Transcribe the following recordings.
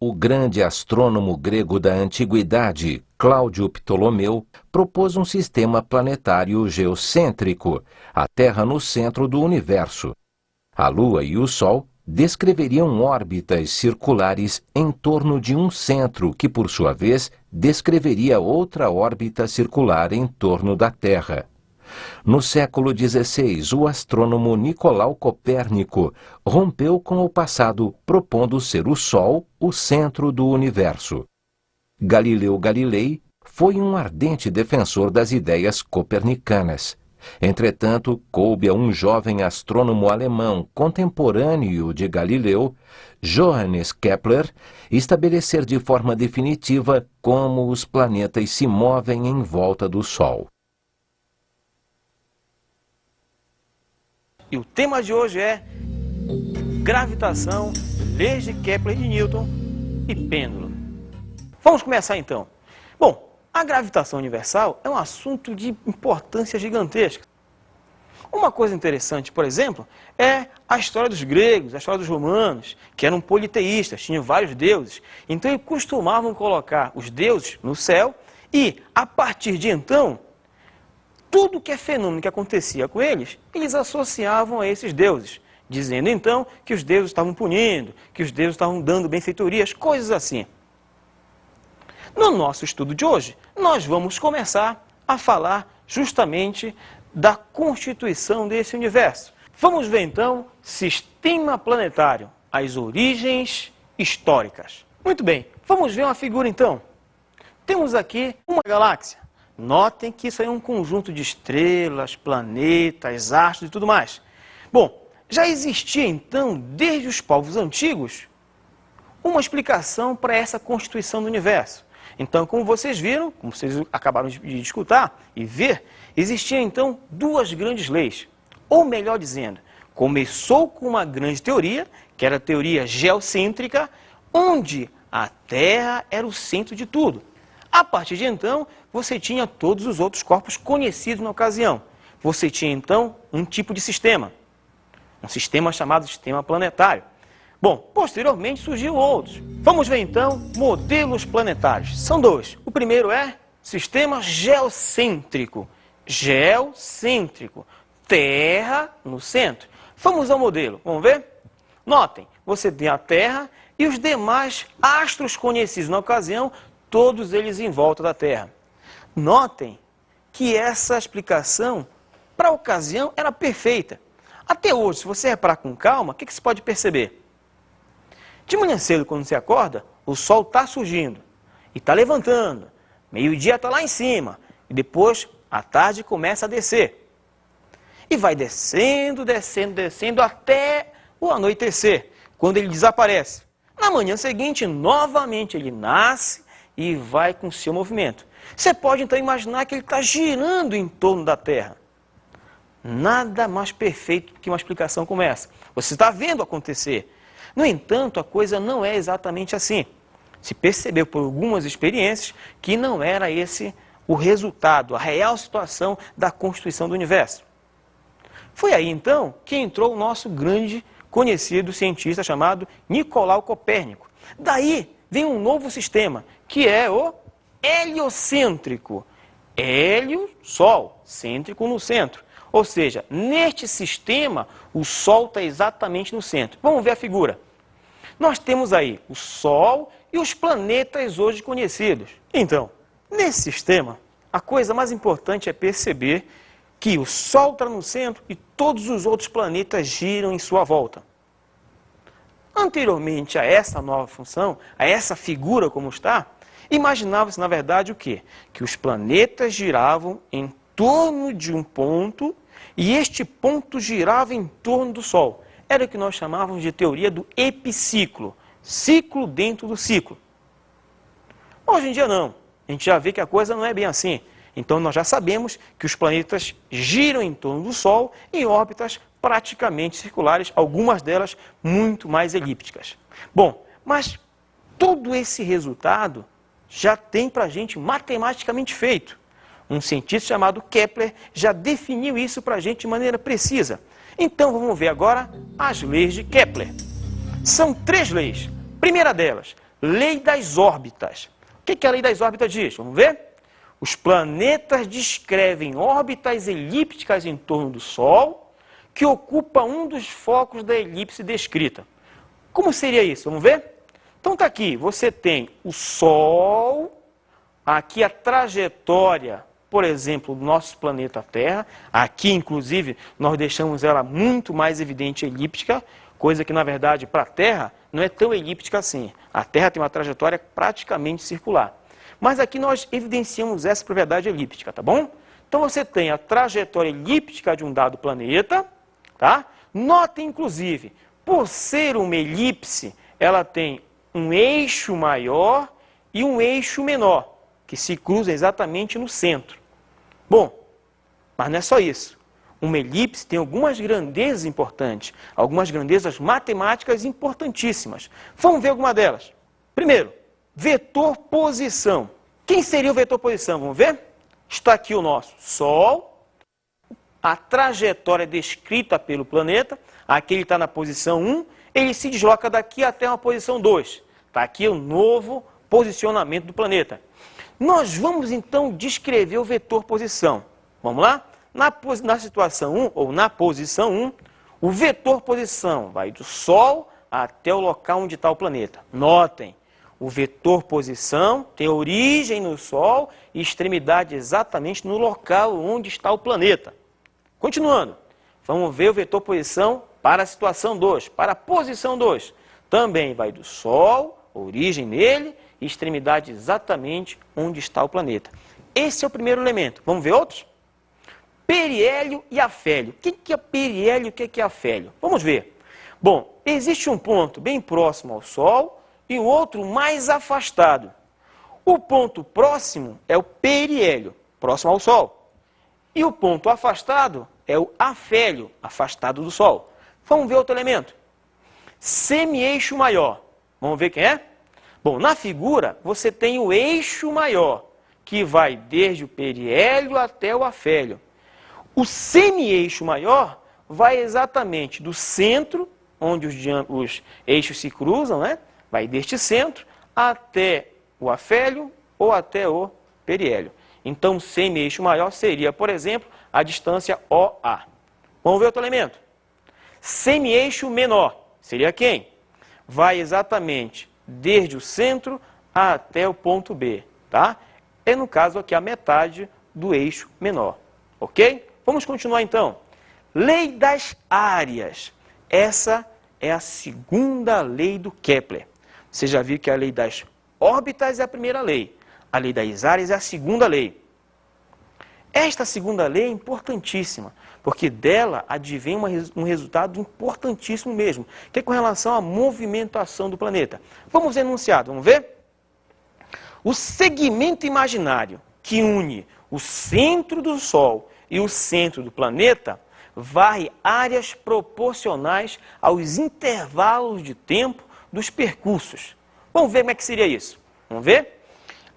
o grande astrônomo grego da antiguidade, Cláudio Ptolomeu, propôs um sistema planetário geocêntrico, a Terra no centro do universo. A Lua e o Sol descreveriam órbitas circulares em torno de um centro que, por sua vez, descreveria outra órbita circular em torno da Terra. No século XVI, o astrônomo Nicolau Copérnico rompeu com o passado, propondo ser o Sol o centro do universo. Galileu Galilei foi um ardente defensor das ideias copernicanas. Entretanto, coube a um jovem astrônomo alemão contemporâneo de Galileu, Johannes Kepler, estabelecer de forma definitiva como os planetas se movem em volta do Sol. E o tema de hoje é gravitação, leis de Kepler, de Newton e pêndulo. Vamos começar então. Bom, a gravitação universal é um assunto de importância gigantesca. Uma coisa interessante, por exemplo, é a história dos gregos, a história dos romanos, que eram politeístas, tinham vários deuses. Então eles costumavam colocar os deuses no céu e, a partir de então, tudo que é fenômeno que acontecia com eles, eles associavam a esses deuses, dizendo então que os deuses estavam punindo, que os deuses estavam dando benfeitorias, coisas assim. No nosso estudo de hoje, nós vamos começar a falar justamente da constituição desse universo. Vamos ver então sistema planetário, as origens históricas. Muito bem, vamos ver uma figura então. Temos aqui uma galáxia. Notem que isso aí é um conjunto de estrelas, planetas, astros e tudo mais. Bom, já existia então, desde os povos antigos, uma explicação para essa constituição do universo. Então, como vocês viram, como vocês acabaram de escutar e ver, existiam então duas grandes leis. Ou melhor dizendo, começou com uma grande teoria, que era a teoria geocêntrica, onde a Terra era o centro de tudo. A partir de então, você tinha todos os outros corpos conhecidos na ocasião. Você tinha então um tipo de sistema, um sistema chamado sistema planetário. Bom, posteriormente surgiram outros. Vamos ver então modelos planetários. São dois. O primeiro é sistema geocêntrico. Geocêntrico. Terra no centro. Vamos ao modelo. Vamos ver? Notem, você tem a Terra e os demais astros conhecidos na ocasião, todos eles em volta da Terra. Notem que essa explicação, para a ocasião, era perfeita. Até hoje, se você reparar com calma, o que você pode perceber? De manhã cedo, quando você acorda, o sol está surgindo e está levantando. Meio-dia está lá em cima e depois, à tarde, começa a descer. E vai descendo, descendo, descendo até o anoitecer, quando ele desaparece. Na manhã seguinte, novamente, ele nasce e vai com o seu movimento. Você pode então imaginar que ele está girando em torno da Terra. Nada mais perfeito que uma explicação como essa. Você está vendo acontecer. No entanto, a coisa não é exatamente assim. Se percebeu por algumas experiências que não era esse o resultado, a real situação da constituição do universo. Foi aí então que entrou o nosso grande conhecido cientista chamado Nicolau Copérnico. Daí vem um novo sistema, que é o heliocêntrico. Hélio, Sol, cêntrico no centro. Ou seja, neste sistema, o Sol está exatamente no centro. Vamos ver a figura. Nós temos aí o Sol e os planetas hoje conhecidos. Então, nesse sistema, a coisa mais importante é perceber que o Sol está no centro e todos os outros planetas giram em sua volta. Anteriormente a essa nova função, a essa figura como está, imaginava-se, na verdade, o quê? Que os planetas giravam em torno de um ponto e este ponto girava em torno do Sol. Era o que nós chamávamos de teoria do epiciclo, ciclo dentro do ciclo. Hoje em dia não, a gente já vê que a coisa não é bem assim. Então nós já sabemos que os planetas giram em torno do Sol em órbitas praticamente circulares, algumas delas muito mais elípticas. Bom, mas todo esse resultado já tem para a gente matematicamente feito. Um cientista chamado Kepler já definiu isso para a gente de maneira precisa. Então vamos ver agora as leis de Kepler. São três leis. Primeira delas, Lei das órbitas. O que a lei das órbitas diz? Vamos ver? Os planetas descrevem órbitas elípticas em torno do Sol, que ocupa um dos focos da elipse descrita. Como seria isso? Vamos ver? Então está aqui, você tem o Sol, aqui a trajetória, por exemplo, do nosso planeta Terra. Aqui, inclusive, nós deixamos ela muito mais evidente elíptica, coisa que, na verdade, para a Terra não é tão elíptica assim. A Terra tem uma trajetória praticamente circular. Mas aqui nós evidenciamos essa propriedade elíptica, tá bom? Então você tem a trajetória elíptica de um dado planeta, tá? Notem, inclusive, por ser uma elipse, ela tem um eixo maior e um eixo menor, que se cruzam exatamente no centro. Bom, mas não é só isso. Uma elipse tem algumas grandezas importantes, algumas grandezas matemáticas importantíssimas. Vamos ver alguma delas. Primeiro, vetor posição. Quem seria o vetor posição? Vamos ver? Está aqui o nosso Sol, a trajetória descrita pelo planeta. Aqui ele está na posição 1, ele se desloca daqui até uma posição 2. Está aqui o novo posicionamento do planeta. Nós vamos então descrever o vetor posição. Vamos lá? Na situação 1, ou na posição 1, o vetor posição vai do Sol até o local onde está o planeta. Notem, o vetor posição tem origem no Sol e extremidade exatamente no local onde está o planeta. Continuando, vamos ver o vetor posição para a situação 2, para a posição 2. Também vai do Sol, origem nele, e extremidade exatamente onde está o planeta. Esse é o primeiro elemento. Vamos ver outros? Periélio e afélio. O que é periélio e o que é afélio? Vamos ver. Bom, existe um ponto bem próximo ao Sol e o outro mais afastado. O ponto próximo é o periélio, próximo ao Sol. E o ponto afastado é o afélio, afastado do Sol. Vamos ver outro elemento. Semi-eixo maior. Vamos ver quem é? Bom, na figura você tem o eixo maior, que vai desde o periélio até o afélio. O semi-eixo maior vai exatamente do centro, onde os eixos se cruzam, né? Vai deste centro até o afélio ou até o periélio. Então, o semi-eixo maior seria, por exemplo, a distância OA. Vamos ver outro elemento. Semi-eixo menor seria quem? Vai exatamente desde o centro até o ponto B, tá? É, no caso aqui, a metade do eixo menor, ok? Vamos continuar então. Lei das áreas. Essa é a segunda lei do Kepler. Você já viu que a lei das órbitas é a primeira lei. A lei das áreas é a segunda lei. Esta segunda lei é importantíssima, porque dela advém um resultado importantíssimo mesmo, que é com relação à movimentação do planeta. Vamos enunciar, vamos ver? O segmento imaginário que une o centro do Sol e o centro do planeta varre áreas proporcionais aos intervalos de tempo dos percursos. Vamos ver como é que seria isso. Vamos ver?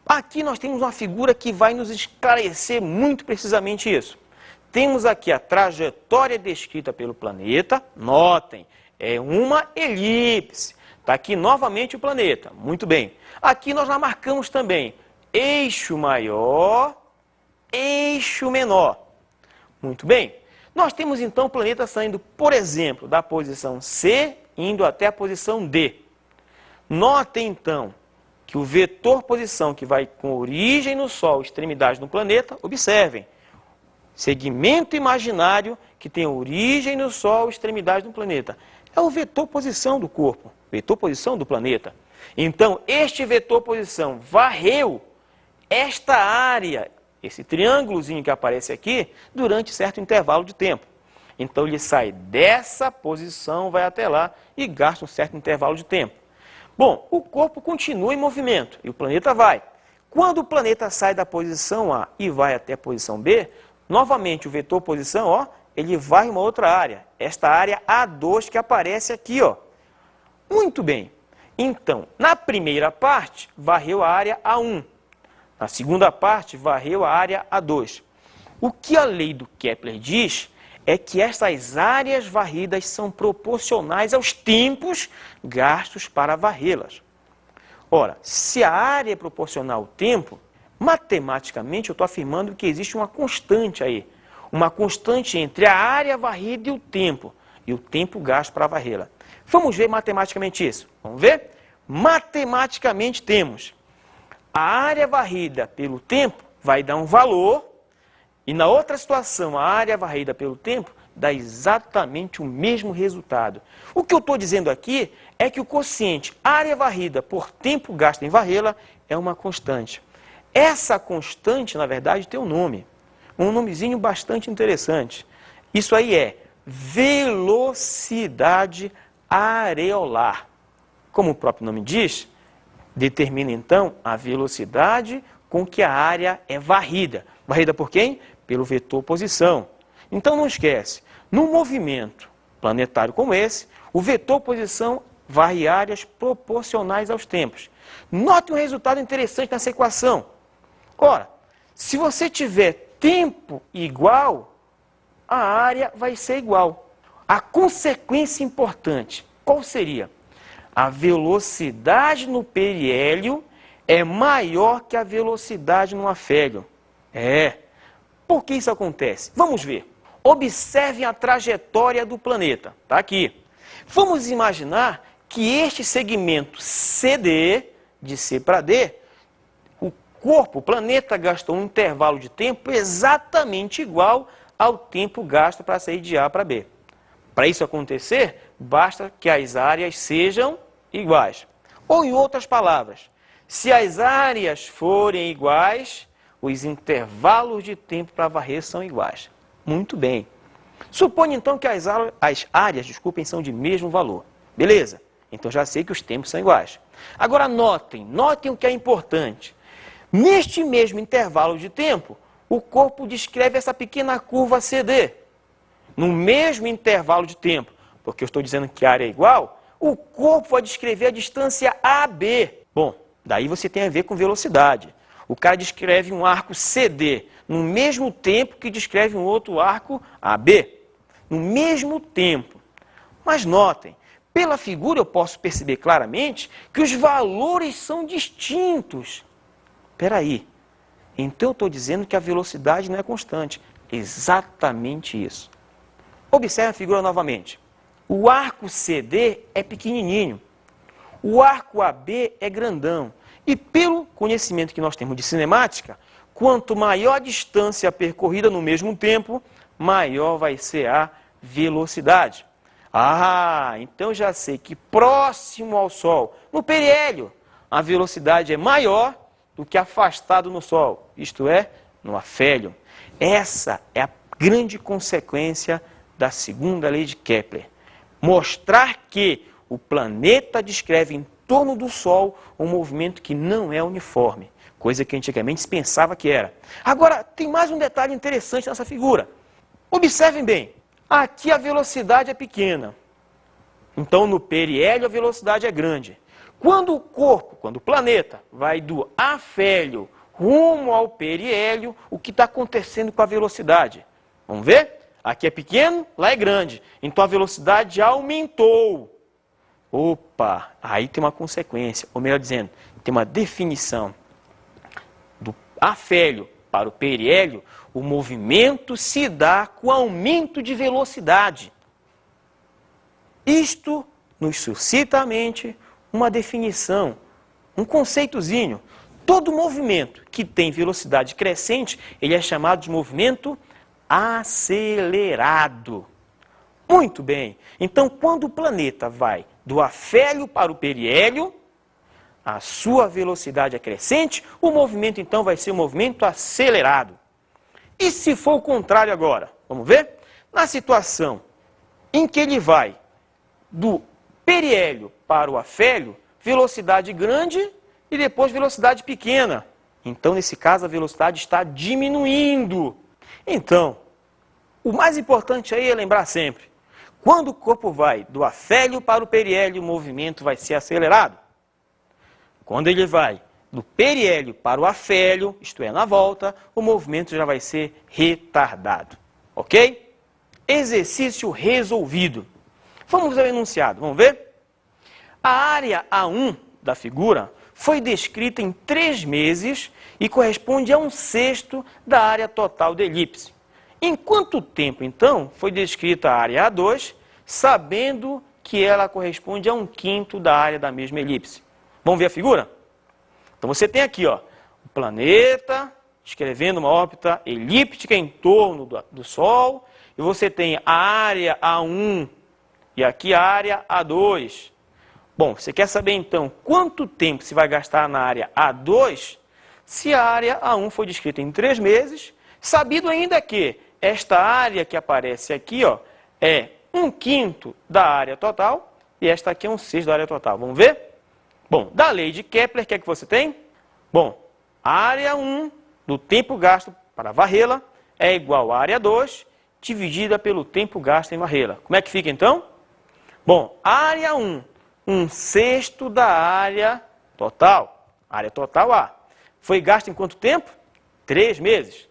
Aqui nós temos uma figura que vai nos esclarecer muito precisamente isso. Temos aqui a trajetória descrita pelo planeta. Notem, é uma elipse. Está aqui novamente o planeta. Muito bem. Aqui nós já marcamos também eixo maior, eixo menor. Muito bem. Nós temos então o planeta saindo, por exemplo, da posição C, indo até a posição D. Notem então que o vetor posição que vai com origem no Sol, extremidade no planeta, observem, segmento imaginário que tem origem no Sol, extremidade no planeta, é o vetor posição do corpo, vetor posição do planeta. Então, este vetor posição varreu esta área, esse triângulozinho que aparece aqui, durante certo intervalo de tempo. Então, ele sai dessa posição, vai até lá e gasta um certo intervalo de tempo. Bom, o corpo continua em movimento e o planeta vai. Quando o planeta sai da posição A e vai até a posição B, novamente o vetor posição, ó, ele vai em uma outra área. Esta área A2 que aparece aqui, ó. Muito bem. Então, na primeira parte, varreu a área A1. Na segunda parte, varreu a área A2. O que a lei do Kepler diz é que essas áreas varridas são proporcionais aos tempos gastos para varrê-las. Ora, se a área é proporcional ao tempo, matematicamente eu estou afirmando que existe uma constante aí. Uma constante entre a área varrida e o tempo gasto para varrê-la. Vamos ver matematicamente isso. Vamos ver? Matematicamente temos a área varrida pelo tempo vai dar um valor e na outra situação a área varrida pelo tempo dá exatamente o mesmo resultado. O que eu estou dizendo aqui é que o quociente área varrida por tempo gasto em varrê-la é uma constante. Essa constante, na verdade, tem um nome. Um nomezinho bastante interessante. Isso aí é velocidade areolar. Como o próprio nome diz, determina então a velocidade com que a área é varrida. Varrida por quem? Pelo vetor posição. Então não esquece, num movimento planetário como esse, o vetor posição varre áreas proporcionais aos tempos. Note um resultado interessante nessa equação. Ora, se você tiver tempo igual, a área vai ser igual. A consequência importante, qual seria? A velocidade no periélio é maior que a velocidade no afélio. Por que isso acontece? Vamos ver. Observem a trajetória do planeta. Está aqui. Vamos imaginar que este segmento CD, de C para D, o planeta gastou um intervalo de tempo exatamente igual ao tempo gasto para sair de A para B. Para isso acontecer, basta que as áreas sejam iguais. Ou, em outras palavras, se as áreas forem iguais, os intervalos de tempo para varrer são iguais. Muito bem. Suponha então que as áreas são de mesmo valor. Beleza? Então já sei que os tempos são iguais. Agora notem o que é importante. Neste mesmo intervalo de tempo, o corpo descreve essa pequena curva CD. No mesmo intervalo de tempo, porque eu estou dizendo que a área é igual, o corpo vai descrever a distância AB. Bom, daí você tem a ver com velocidade. O cara descreve um arco CD no mesmo tempo que descreve um outro arco AB. No mesmo tempo. Mas notem, pela figura eu posso perceber claramente que os valores são distintos. Espera aí, então eu estou dizendo que a velocidade não é constante. Exatamente isso. Observe a figura novamente. O arco CD é pequenininho. O arco AB é grandão. E pelo conhecimento que nós temos de cinemática, quanto maior a distância percorrida no mesmo tempo, maior vai ser a velocidade. Então já sei que próximo ao Sol, no periélio, a velocidade é maior do que afastado no Sol, isto é, no afélio. Essa é a grande consequência da segunda lei de Kepler. Mostrar que o planeta descreve em torno do Sol um movimento que não é uniforme, coisa que antigamente se pensava que era. Agora, tem mais um detalhe interessante nessa figura. Observem bem, aqui a velocidade é pequena, então no periélio a velocidade é grande. Quando o planeta vai do afélio rumo ao periélio, o que está acontecendo com a velocidade? Vamos ver? Aqui é pequeno, lá é grande. Então a velocidade aumentou. Opa, aí tem uma consequência, ou melhor dizendo, tem uma definição. Do afélio para o periélio, o movimento se dá com aumento de velocidade. Isto nos suscita à mente uma definição, um conceitozinho. Todo movimento que tem velocidade crescente, ele é chamado de movimento acelerado. Muito bem. Então, quando o planeta vai do afélio para o periélio, a sua velocidade é crescente, o movimento então vai ser um movimento acelerado. E se for o contrário agora? Vamos ver? Na situação em que ele vai do periélio para o afélio, velocidade grande e depois velocidade pequena. Então, nesse caso, a velocidade está diminuindo. Então, o mais importante aí é lembrar sempre, quando o corpo vai do afélio para o periélio, o movimento vai ser acelerado. Quando ele vai do periélio para o afélio, isto é, na volta, o movimento já vai ser retardado. Ok? Exercício resolvido. Vamos ao enunciado, vamos ver? A área A1 da figura foi descrita em 3 meses e corresponde a 1/6 da área total da elipse. Em quanto tempo, então, foi descrita a área A2, sabendo que ela corresponde a 1/5 da área da mesma elipse? Vamos ver a figura? Então você tem aqui, ó, o planeta descrevendo uma órbita elíptica em torno do Sol, e você tem a área A1 e aqui a área A2. Bom, você quer saber então quanto tempo se vai gastar na área A2 se a área A1 foi descrita em 3 meses, sabido ainda que esta área que aparece aqui, ó, é 1/5 da área total e esta aqui é 1/6 da área total. Vamos ver? Bom, da lei de Kepler, o que é que você tem? Bom, a área 1 do tempo gasto para varrê-la é igual à área 2 dividida pelo tempo gasto em varrê-la. Como é que fica então? Bom, área 1, 1/6 da área total. Área total A. Foi gasto em quanto tempo? 3 meses.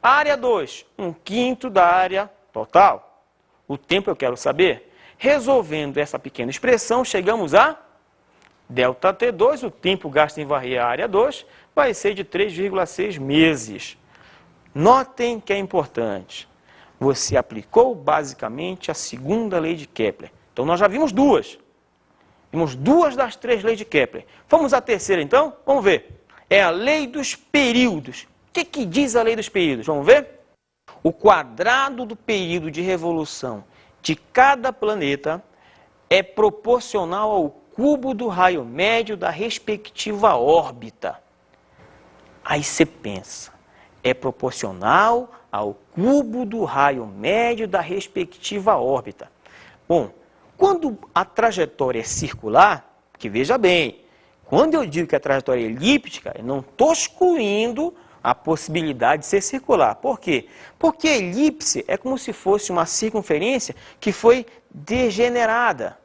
Área 2, 1/5 da área total. O tempo eu quero saber. Resolvendo essa pequena expressão, chegamos a ΔT2, o tempo gasto em varrer a área 2, vai ser de 3,6 meses. Notem que é importante. Você aplicou basicamente a segunda lei de Kepler. Então nós já vimos duas. Vimos 2 das 3 leis de Kepler. Vamos à terceira então? Vamos ver. É a lei dos períodos. O que diz a lei dos períodos? Vamos ver? O quadrado do período de revolução de cada planeta é proporcional ao cubo do raio médio da respectiva órbita. Aí você pensa, é proporcional ao cubo do raio médio da respectiva órbita. Bom, quando a trajetória é circular, que veja bem, quando eu digo que a trajetória é elíptica, eu não estou excluindo a possibilidade de ser circular. Por quê? Porque a elipse é como se fosse uma circunferência que foi degenerada.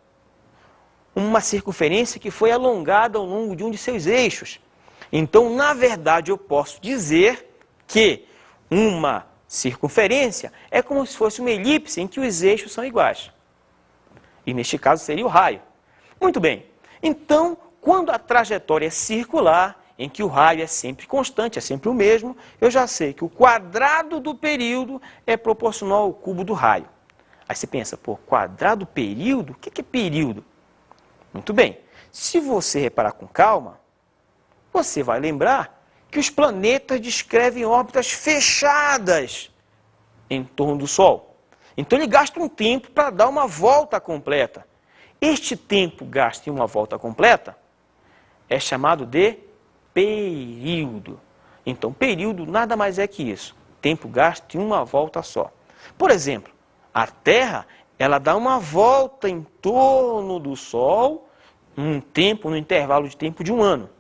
Uma circunferência que foi alongada ao longo de um de seus eixos. Então, na verdade, eu posso dizer que uma circunferência é como se fosse uma elipse em que os eixos são iguais. E neste caso seria o raio. Muito bem. Então, quando a trajetória é circular, em que o raio é sempre constante, é sempre o mesmo, eu já sei que o quadrado do período é proporcional ao cubo do raio. Aí você pensa, pô, quadrado do período? O que é período? Muito bem. Se você reparar com calma, você vai lembrar que os planetas descrevem órbitas fechadas em torno do Sol. Então ele gasta um tempo para dar uma volta completa. Este tempo gasto em uma volta completa é chamado de período. Então, período nada mais é que isso. Tempo gasto em uma volta só. Por exemplo, a Terra, ela dá uma volta em torno do Sol no intervalo de tempo de 1 ano.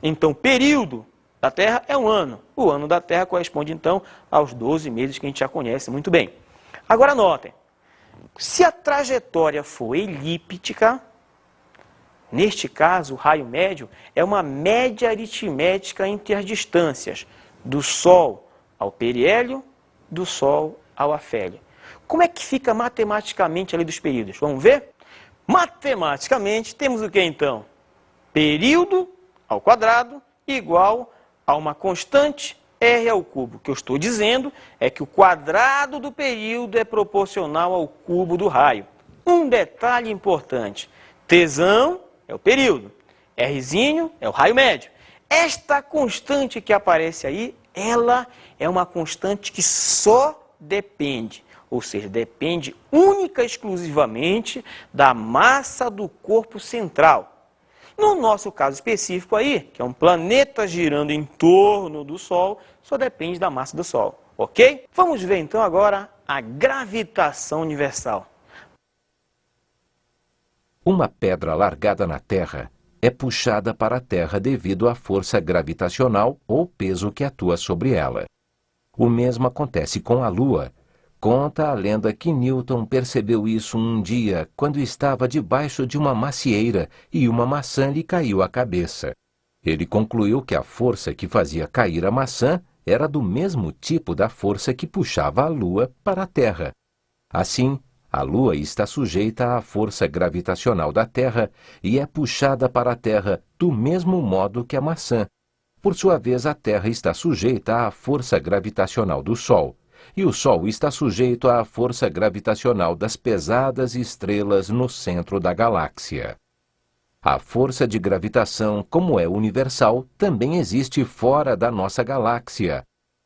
Então, o período da Terra é 1 ano. O ano da Terra corresponde, então, aos 12 meses que a gente já conhece muito bem. Agora, notem. Se a trajetória for elíptica, neste caso, o raio médio é uma média aritmética entre as distâncias do Sol ao periélio, do Sol ao afélio. Como é que fica matematicamente a lei dos períodos? Vamos ver? Matematicamente, temos o que então? Período ao quadrado igual a uma constante R ao cubo. O que eu estou dizendo é que o quadrado do período é proporcional ao cubo do raio. Um detalhe importante, Tzão é o período, Rzinho é o raio médio. Esta constante que aparece aí, ela é uma constante que só depende, ou seja, depende única e exclusivamente da massa do corpo central. No nosso caso específico aí, que é um planeta girando em torno do Sol, só depende da massa do Sol, ok? Vamos ver então agora a gravitação universal. Uma pedra largada na Terra é puxada para a Terra devido à força gravitacional ou peso que atua sobre ela. O mesmo acontece com a Lua. Conta a lenda que Newton percebeu isso um dia quando estava debaixo de uma macieira e uma maçã lhe caiu à cabeça. Ele concluiu que a força que fazia cair a maçã era do mesmo tipo da força que puxava a Lua para a Terra. Assim, a Lua está sujeita à força gravitacional da Terra e é puxada para a Terra do mesmo modo que a maçã. Por sua vez, a Terra está sujeita à força gravitacional do Sol, e o Sol está sujeito à força gravitacional das pesadas estrelas no centro da galáxia. A força de gravitação, como é universal, também existe fora da nossa galáxia.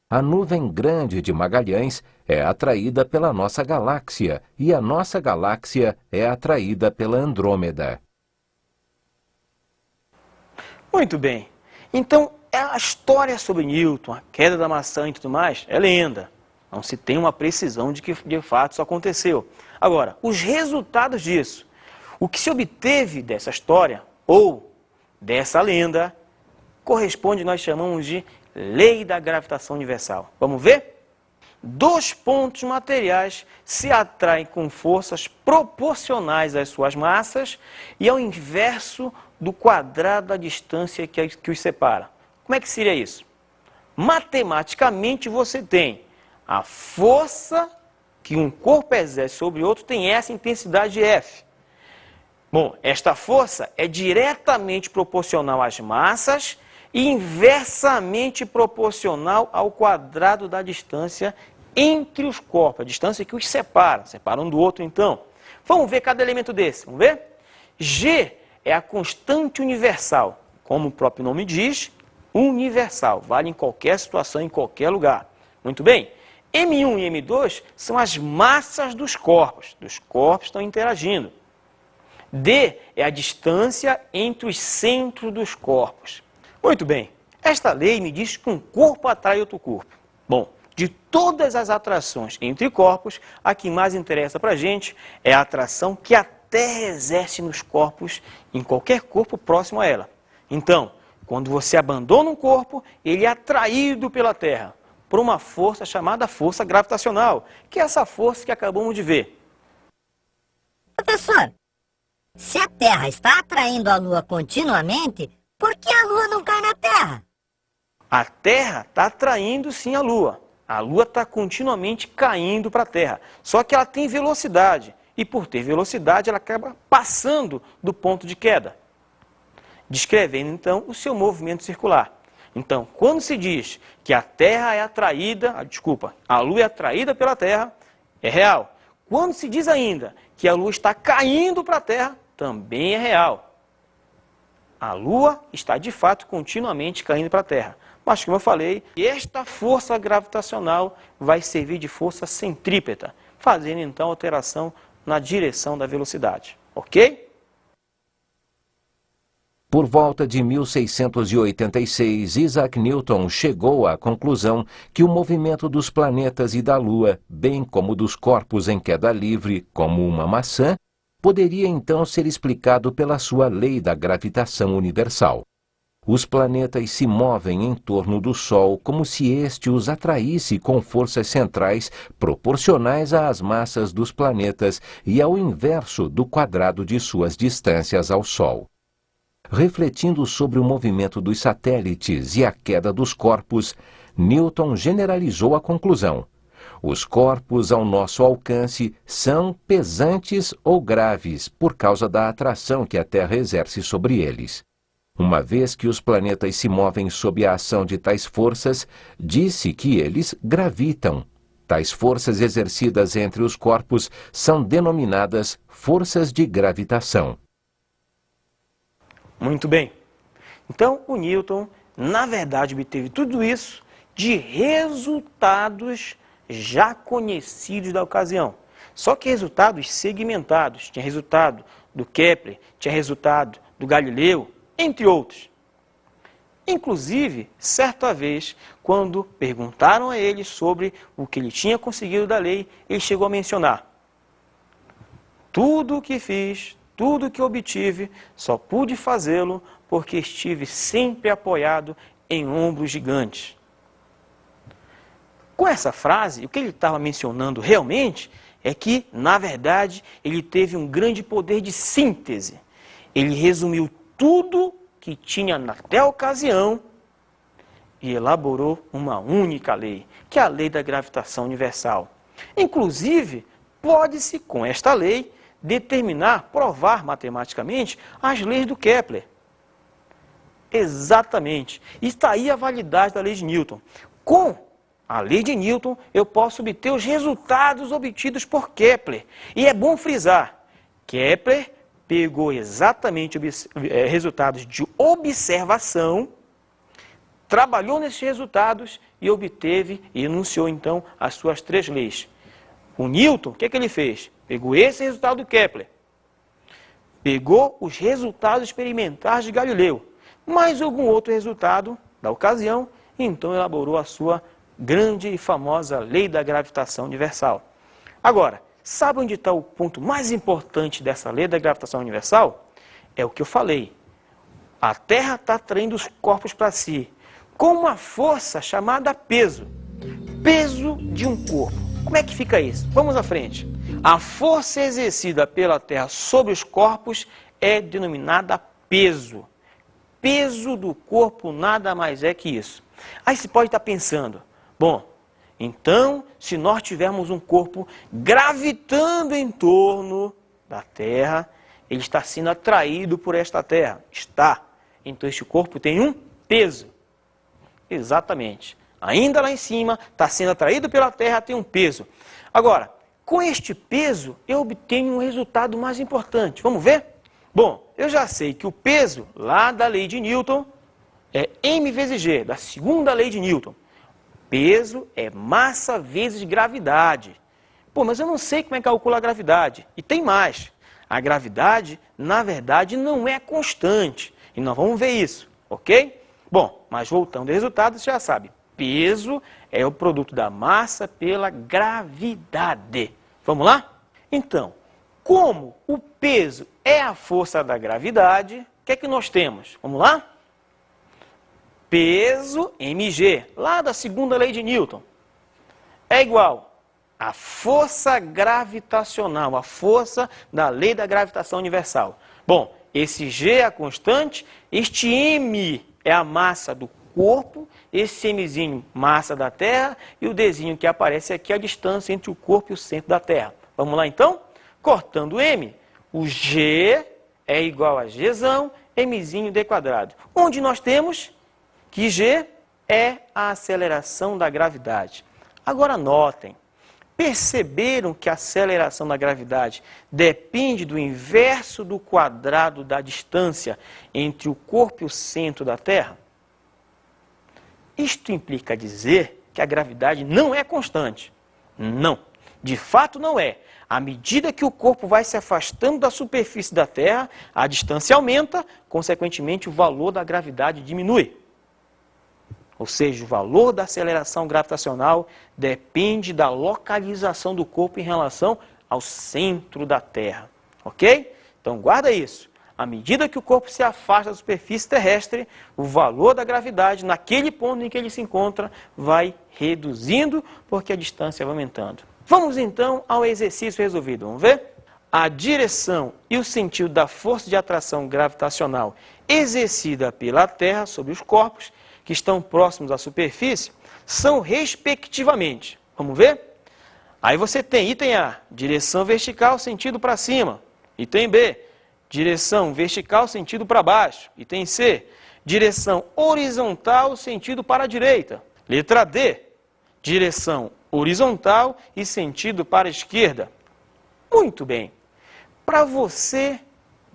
A nuvem grande de Magalhães é atraída pela nossa galáxia e a nossa galáxia é atraída pela Andrômeda. Muito bem. Então, a história sobre Newton, a queda da maçã e tudo mais, é lenda. Não se tem uma precisão de que de fato isso aconteceu. Agora, os resultados disso, o que se obteve dessa história ou dessa lenda, corresponde, nós chamamos de lei da gravitação universal. Vamos ver? Dois pontos materiais se atraem com forças proporcionais às suas massas e ao inverso do quadrado da distância que os separa. Como é que seria isso? Matematicamente você tem a força que um corpo exerce sobre outro tem essa intensidade F. Bom, esta força é diretamente proporcional às massas e inversamente proporcional ao quadrado da distância entre os corpos, a distância que os separa, um do outro então. Vamos ver cada elemento desse, vamos ver? G é a constante universal, como o próprio nome diz, universal, vale em qualquer situação, em qualquer lugar. Muito bem, M1 e M2 são as massas dos corpos estão interagindo. D é a distância entre os centros dos corpos. Muito bem, esta lei me diz que um corpo atrai outro corpo. Bom, de todas as atrações entre corpos, a que mais interessa para a gente é a atração que a Terra exerce nos corpos, em qualquer corpo próximo a ela. Então, quando você abandona um corpo, ele é atraído pela Terra, por uma força chamada força gravitacional, que é essa força que acabamos de ver. Professor, se a Terra está atraindo a Lua continuamente, por que a Lua não cai na Terra? A Terra está atraindo sim a Lua. A Lua está continuamente caindo para a Terra. Só que ela tem velocidade. E por ter velocidade, ela acaba passando do ponto de queda, descrevendo então o seu movimento circular. Então, quando se diz que a Terra é atraída, a Lua é atraída pela Terra, é real. Quando se diz ainda que a Lua está caindo para a Terra, também é real. A Lua está de fato continuamente caindo para a Terra. Mas, como eu falei, esta força gravitacional vai servir de força centrípeta, fazendo então alteração na direção da velocidade. Ok? Por volta de 1686, Isaac Newton chegou à conclusão que o movimento dos planetas e da Lua, bem como dos corpos em queda livre, como uma maçã, poderia então ser explicado pela sua lei da gravitação universal. Os planetas se movem em torno do Sol como se este os atraísse com forças centrais proporcionais às massas dos planetas e ao inverso do quadrado de suas distâncias ao Sol. Refletindo sobre o movimento dos satélites e a queda dos corpos, Newton generalizou a conclusão: os corpos ao nosso alcance são pesantes ou graves por causa da atração que a Terra exerce sobre eles. Uma vez que os planetas se movem sob a ação de tais forças, disse que eles gravitam. Tais forças exercidas entre os corpos são denominadas forças de gravitação. Muito bem. Então, o Newton, na verdade, obteve tudo isso de resultados já conhecidos da ocasião. Só que resultados segmentados. Tinha resultado do Kepler, tinha resultado do Galileu, entre outros. Inclusive, certa vez, quando perguntaram a ele sobre o que ele tinha conseguido da lei, ele chegou a mencionar: tudo o que fiz, tudo o que obtive, só pude fazê-lo porque estive sempre apoiado em ombros gigantes. Com essa frase, o que ele estava mencionando realmente é que, na verdade, ele teve um grande poder de síntese. Ele resumiu tudo que tinha até a ocasião e elaborou uma única lei, que é a lei da gravitação universal. Inclusive, pode-se, com esta lei, determinar, provar matematicamente as leis do Kepler. Exatamente. E está aí a validade da lei de Newton. Com a lei de Newton, eu posso obter os resultados obtidos por Kepler. E é bom frisar, Kepler pegou exatamente resultados de observação, trabalhou nesses resultados e obteve e enunciou então as suas 3 leis. O Newton, o que ele fez? Pegou esse resultado do Kepler, pegou os resultados experimentais de Galileu, mais algum outro resultado da ocasião, e então elaborou a sua grande e famosa lei da gravitação universal. Agora, sabe onde está o ponto mais importante dessa lei da gravitação universal? É o que eu falei. A Terra está atraindo os corpos para si, com uma força chamada peso. Peso de um corpo. Como é que fica isso? Vamos à frente. A força exercida pela Terra sobre os corpos é denominada peso. Peso do corpo nada mais é que isso. Aí você pode estar pensando, bom, então, se nós tivermos um corpo gravitando em torno da Terra, ele está sendo atraído por esta Terra. Está. Então, este corpo tem um peso. Exatamente. Ainda lá em cima, está sendo atraído pela Terra, tem um peso. Agora, com este peso, eu obtenho um resultado mais importante. Vamos ver? Bom, eu já sei que o peso, lá da lei de Newton, é m vezes g, da segunda lei de Newton. Peso é massa vezes gravidade. Pô, mas eu não sei como é que calcula a gravidade. E tem mais. A gravidade, na verdade, não é constante. E nós vamos ver isso, ok? Bom, mas voltando ao resultado, você já sabe. Peso é o produto da massa pela gravidade. Vamos lá? Então, como o peso é a força da gravidade, o que é que nós temos? Vamos lá? Peso mg, lá da segunda lei de Newton, é igual a força gravitacional, a força da lei da gravitação universal. Bom, esse g é a constante, este m é a massa do corpo, esse mzinho, massa da Terra, e o dzinho que aparece aqui é a distância entre o corpo e o centro da Terra. Vamos lá então? Cortando m, o g é igual a gzão, mzinho d quadrado. Onde nós temos que g é a aceleração da gravidade. Agora notem, perceberam que a aceleração da gravidade depende do inverso do quadrado da distância entre o corpo e o centro da Terra? Isto implica dizer que a gravidade não é constante. Não, de fato não é. À medida que o corpo vai se afastando da superfície da Terra, a distância aumenta, consequentemente o valor da gravidade diminui. Ou seja, o valor da aceleração gravitacional depende da localização do corpo em relação ao centro da Terra. Ok? Então, guarda isso. À medida que o corpo se afasta da superfície terrestre, o valor da gravidade, naquele ponto em que ele se encontra, vai reduzindo, porque a distância vai aumentando. Vamos, então, ao exercício resolvido. Vamos ver? A direção e o sentido da força de atração gravitacional exercida pela Terra sobre os corpos que estão próximos à superfície, são respectivamente. Vamos ver? Aí você tem item A, direção vertical, sentido para cima. Item B, direção vertical, sentido para baixo. Item C, direção horizontal, sentido para a direita. Letra D, direção horizontal e sentido para a esquerda. Muito bem. Para você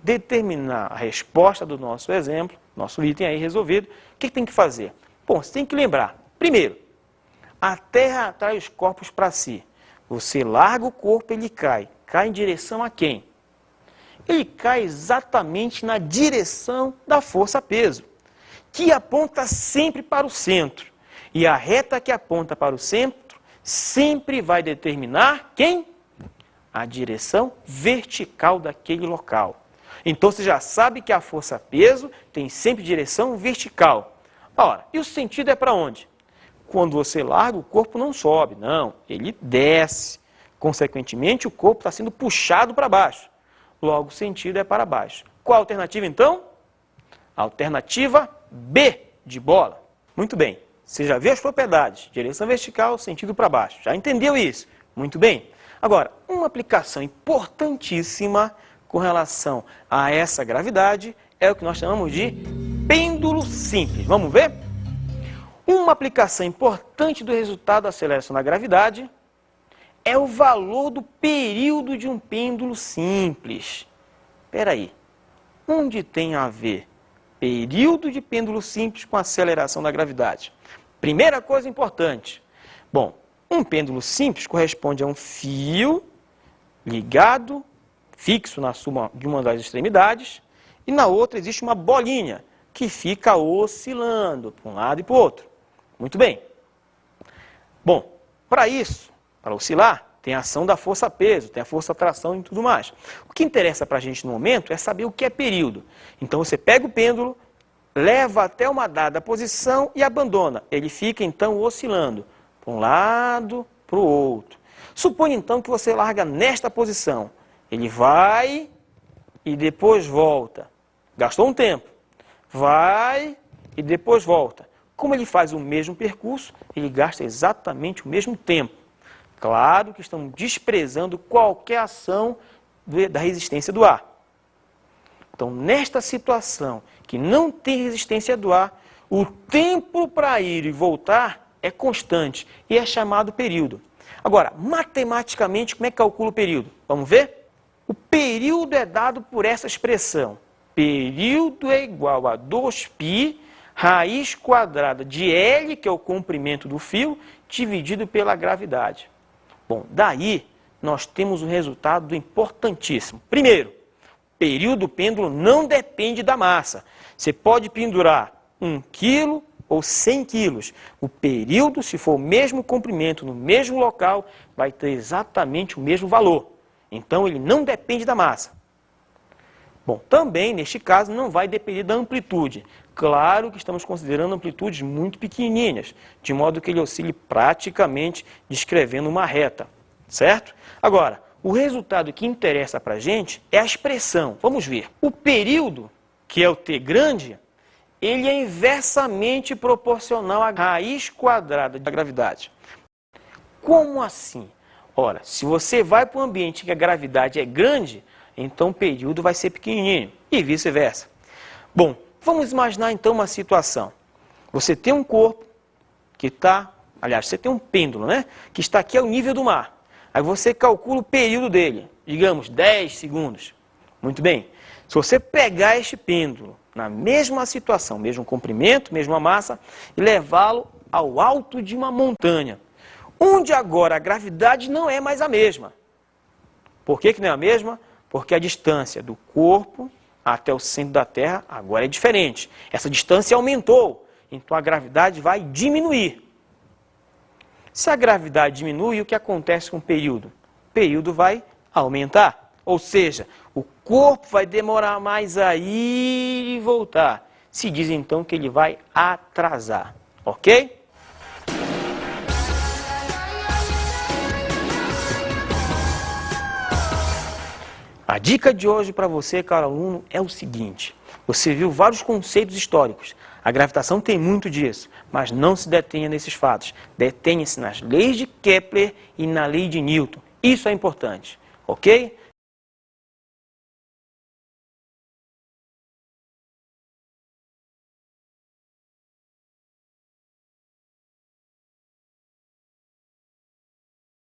determinar a resposta do nosso exemplo, nosso item aí resolvido, o que tem que fazer? Bom, você tem que lembrar, primeiro, a Terra atrai os corpos para si. Você larga o corpo, ele cai. Cai em direção a quem? Ele cai exatamente na direção da força-peso, que aponta sempre para o centro. E a reta que aponta para o centro sempre vai determinar quem? A direção vertical daquele local. Então, você já sabe que a força-peso tem sempre direção vertical. Ora, e o sentido é para onde? Quando você larga, o corpo não sobe, não, ele desce. Consequentemente, o corpo está sendo puxado para baixo. Logo, o sentido é para baixo. Qual a alternativa, então? Alternativa B, de bola. Muito bem, você já viu as propriedades, direção vertical, sentido para baixo. Já entendeu isso? Muito bem. Agora, uma aplicação importantíssima com relação a essa gravidade é o que nós chamamos de pêndulo simples. Vamos ver? Uma aplicação importante do resultado da aceleração da gravidade é o valor do período de um pêndulo simples. Espera aí, onde tem a ver período de pêndulo simples com aceleração da gravidade? Primeira coisa importante. Bom, um pêndulo simples corresponde a um fio ligado, fixo na suma de uma das extremidades, e na outra existe uma bolinha que fica oscilando para um lado e para o outro. Muito bem. Bom, para isso, para oscilar, tem a ação da força-peso, tem a força-atração e tudo mais. O que interessa para a gente no momento é saber o que é período. Então você pega o pêndulo, leva até uma dada posição e abandona. Ele fica então oscilando para um lado, para o outro. Suponha então que você larga nesta posição. Ele vai e depois volta. Gastou um tempo. Vai e depois volta. Como ele faz o mesmo percurso, ele gasta exatamente o mesmo tempo. Claro que estamos desprezando qualquer ação da resistência do ar. Então, nesta situação que não tem resistência do ar, o tempo para ir e voltar é constante e é chamado período. Agora, matematicamente, como é que calcula o período? Vamos ver? O período é dado por essa expressão. Período é igual a 2π raiz quadrada de L, que é o comprimento do fio, dividido pela gravidade. Bom, daí nós temos um resultado importantíssimo. Primeiro, período do pêndulo não depende da massa. Você pode pendurar 1 quilo ou 100 quilos. O período, se for o mesmo comprimento no mesmo local, vai ter exatamente o mesmo valor. Então, ele não depende da massa. Bom, também, neste caso, não vai depender da amplitude. Claro que estamos considerando amplitudes muito pequenininhas, de modo que ele oscile praticamente descrevendo uma reta, certo? Agora, o resultado que interessa para a gente é a expressão. Vamos ver. O período, que é o t grande, ele é inversamente proporcional à raiz quadrada da gravidade. Como assim? Ora, se você vai para um ambiente que a gravidade é grande, então o período vai ser pequenininho e vice-versa. Bom, vamos imaginar então uma situação. Você tem um corpo que está, aliás, você tem um pêndulo, né? Que está aqui ao nível do mar. Aí você calcula o período dele, digamos 10 segundos. Muito bem. Se você pegar este pêndulo na mesma situação, mesmo comprimento, mesma massa, e levá-lo ao alto de uma montanha, onde agora a gravidade não é mais a mesma. Por que não é a mesma? Porque a distância do corpo até o centro da Terra agora é diferente. Essa distância aumentou, então a gravidade vai diminuir. Se a gravidade diminui, o que acontece com o período? O período vai aumentar. Ou seja, o corpo vai demorar mais a ir e voltar. Se diz então que ele vai atrasar. Ok? A dica de hoje para você, caro aluno, é o seguinte. Você viu vários conceitos históricos. A gravitação tem muito disso, mas não se detenha nesses fatos. Detenha-se nas leis de Kepler e na lei de Newton. Isso é importante, ok?